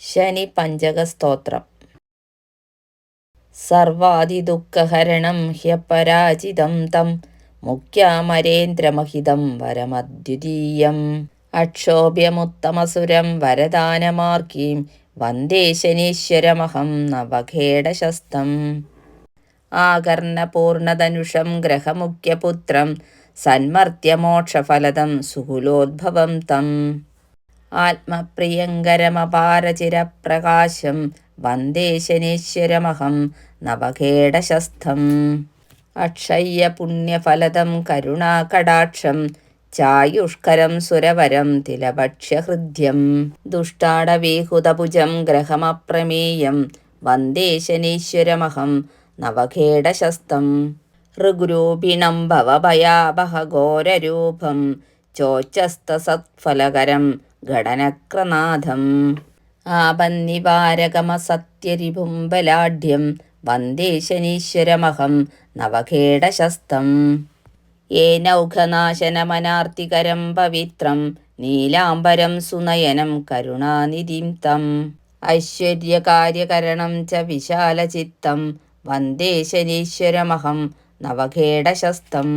ശനി പഞ്ചക സ്തോത്രം. സർവാദിദുഃഖഹരണം ഹ്യപരാജിതം തം മുഖ്യാമരേന്ദ്രമഹിതം വരമദ്വിതീയം അക്ഷോഭ്യമുത്തമസുരം വരദാനമാർഗീം വന്ദേ ശനീശ്വരമഹം നവഖേടശസ്തം. ആകർണപൂർണധനുഷം ഗ്രഹമുഖ്യപുത്രം സന്മർത്യമോക്ഷഫലദം സുകുലോദ്ഭവം തം ആത്മപ്രിയങ്കരമപാരചിരപ്രകാശം വന്ദേ ശനീശ്വരമഹം നവഖേടശസ്ഥം. അക്ഷയ്യപുണ്യഫലദം കരുണാകടാക്ഷം ചായുഷ്കരം സുരവരം തിലഭക്ഷ്യഹൃദ്യം ദുഷ്ടാടവീഹുതഭുജം ഗ്രഹമപ്രമേയം വന്ദേ ശനീശ്വരമഹം നവഖേടശസ്ഥം. ഋഗുരൂപിണം ഭവഭയാപഹഘോരരൂപം ചോച്ചസ്തസത്ഫലകരം ഘടനക്രനാഥം ആപന്നിവാരകമസത്യരിപും ബലാഢ്യം വന്ദേ ശനീശ്വരമഹം നവഖേടശസ്ഥം. ഏനൗഘനാശനമനാർത്തികരം പവിത്രം നീലാംബരം സുനയനം കരുണാനിധിം തം ഐശ്വര്യകാര്യകരണം ച വിശാലചിത്തം വന്ദേ ശനീശ്വരമഹം നവഖേടശസ്ഥം.